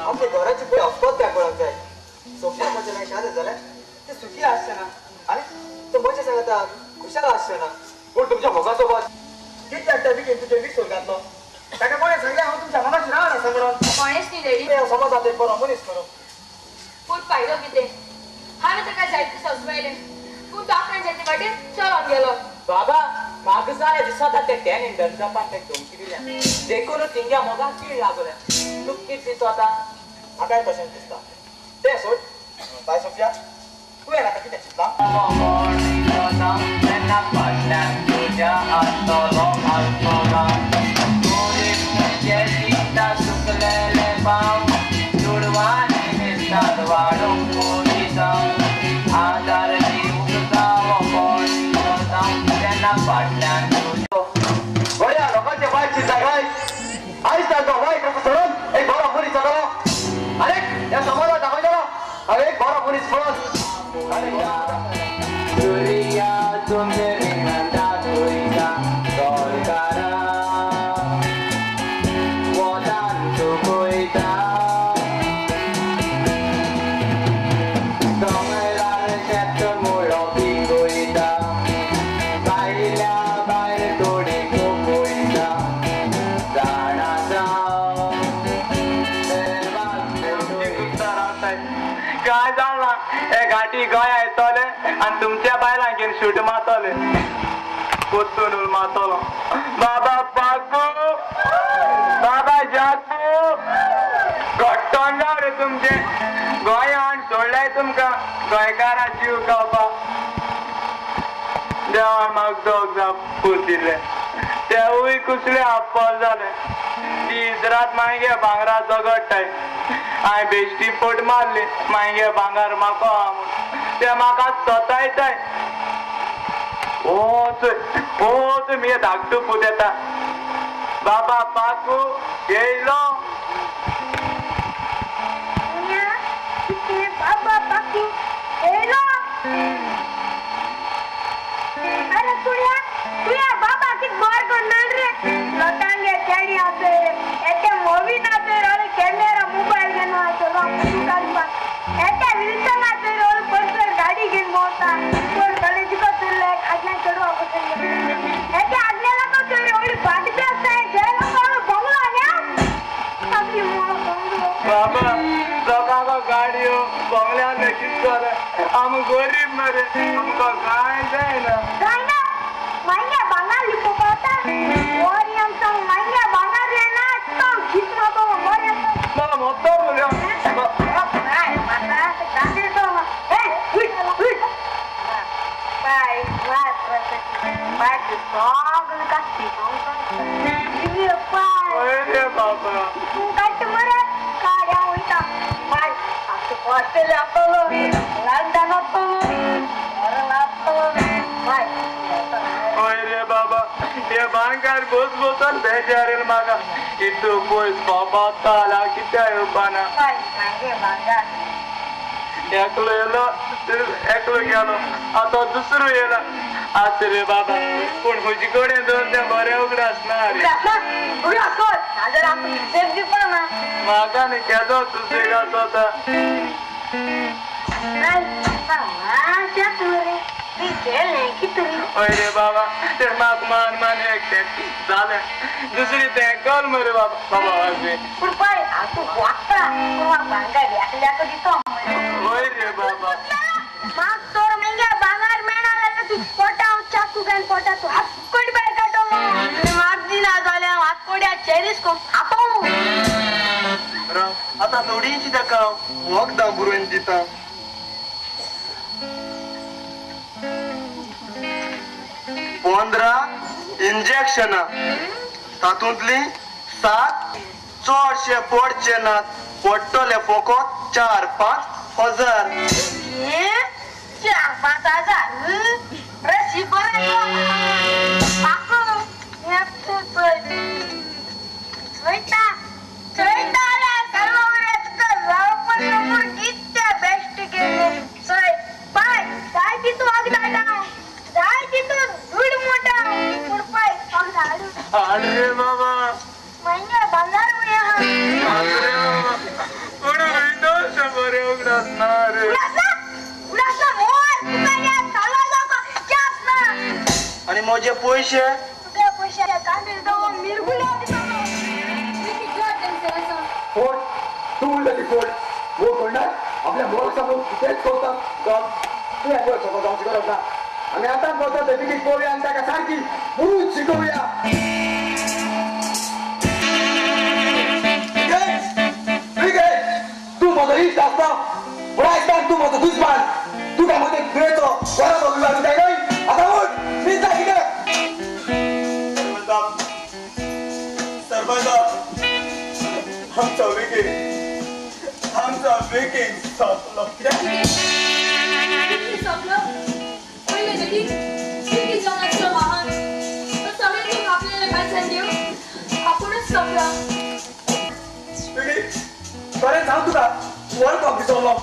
आपल्या घराची पळय अफकोत त्या कळक जाय सोफिया मजा नाही शादे झाले ते सुखी असते ना आणि तो मजा सांगता खुशाल असते ना पण तुमच्या भोगासोबत किती वाटतं की तुझे वीस होत घातलो त्याच्या कोणी सांगले हा तुमच्या मनाची राहा ना समोर कोणीच नाही लेडी समज जाते बरं मनीस करो पूट पाहिलं की ते हांवें ताका जायते सजवायले पूण डॉक्टरांच्या ते वाटेन चलोन गेलो बाबा म्हाका जाय दिसता ते टॅन इंटर्नशिपान ते धमकी दिल्या देखून तिंग्या मोगा कीड लागल्या तूं कितें दिसता आतां म्हाकाय तशेंच दिसता ते सोड बाय सोफिया तुवें आतां कितें चिंतलां तेन्ना फाटल्यान तुज्या आसतलो आसतलो चिंता सुकलेले पाव चुडवानी निसतात वाडूंक कोणी जावं आदार दिवंक जावो कोणी जावं तेन्ना फाटल्यान बड्या लोकांच्या बायची जागाय आयज तांकां वायट रस्तो सोडून एक बरो मनीस जालो अरे ह्या समाजात दाखयलो हांव एक बरो मनीस म्हणून दुर्या तुमचे विनंता तुयता गोंयकारा वोतान चुकयता दोंगरार शेत मुळो पिकयता भायल्या भायर थोडी कोपयता जाणा जावं काय जाणला हे घाटी गोंया येतले आणि तुमच्या बायलांक घेवन शूट मारतले कोत्तून मारतलो बाबा पाकू बाबा जाकू घट्टोन जाव रे तुमचे गोंयान सोडलाय तुमकां गोंयकारा जीव खावपाक देवान म्हाका दोग पूत दिले तेवूय कुसले आप्पोल जाले दीस रात मागे भांगरा झगडटाय हांवें बेश्टी पोट मारली मागे भांगार म्हाका ते म्हाका सोतायताय ओच मी धाकटू पूत येता बाबा पाकू येयलो बाबा पाकू येयलो अरे तुया बाबा कित गोर कोंडल रे लोटांगे चेडी आते एते मूवी नाते रे कॅमेरा मोबाईल घेन आसलो काढपा एते विल्सन आते रे पर्सनल गाडी घेन मोता कोण कॉलेज को तुले आज्ञा चढवा पडले एते आज्ञाला को तोरे ओडी पाटी असताय जेला कोण बंगला न्या आपली मोळ बंगलो बाबा लोकांका गाडयो बंगल्यान कित करे आम गरीब मरे आमकां काय जायना mainnya bangar lipo kota Warrior song mainnya bangar rena tong gitma to Warrior song मला मोठा बोलया mata sekali to bye song kasih song ini apa ओरे बाबा cut mara kaya uita bye aku hostel apolo London apolo orang apolo bye ओरे बाबा ये भांगार Bose boson बेजारेल मागा इतू कोई बाबा ताला कित्या येवपाना मागे भांगार एकलो गेलो आता दुसरो येला आस रे बाबा पूण हुजी कडेन दोन ते बरे उगडास ना रे उगडास कोण हाजर आपण सेफ दिपा ना म्हाका न्ही केदो तुझे गातो आता ओरे बाबा ते म्हाक मान एक जालें दुसरी ते कॉल मरे बाबा बाबा वाजवे पूण पळय तूं वागता म्हाका भांगार एकल्याक दितो ओरे बाबा म्हाक तोर मेंगे भांगार मेळना जाल्यार तूं पोटाव चाकू घेवन पोटा तूं हात कोडी भायर काडटलो म्हाक दिना जाल्यार हात कोड्या चेरीस कोण आपोव आता थोडीशी ताका वखदां बरोवन दिता 15 इंजेक्शनां तातूंतली 7 चडशे पडचे नात पडटले फकत 4-5 हजार 4-5 हजार रशी बरें आको येतो चोयता सर्व बरें तुका जावपण म्हूण कितें बेश्ट केलें चोय पाय जाय तितू वखदां जाय तितू दूड मोठा पूण पळय अरे बाबा म्हणजे बाजार उया अरे बाबा कोण विंडो शंभर उघडत ना रे उलासा मोर तुकाया चालला जातो जात ना आणि माझे पैसे तुझ्या पैशाच्या कांदे जाऊ मिरगुल्या दिसतो किती गट त्यांचे असं. फोड तू बोलला ती फोड वो कोणणार आपल्या मोरसमोर तेच करतात तू या सोबत जाऊन शिकवत ना आणि आता बोलतो ते तिकीट पोळी आणता का सारखी म्हणून शिकवूया ठीक आहे तू माझं इष्ट असता पण तू माझं दुश्मन तू काय मध्ये फिरतो बरोबर विवाह काय नाही आता बोल मी जा तिकडे सरपंच आमचा वेकिंग संपलं किती संपलं पहिले नदी किती जणांचं वाहन तर सगळे लोक आपल्याला काय सांगेल आपणच संपला बरे सांग तुका वर्ल्ड कप दिसवलो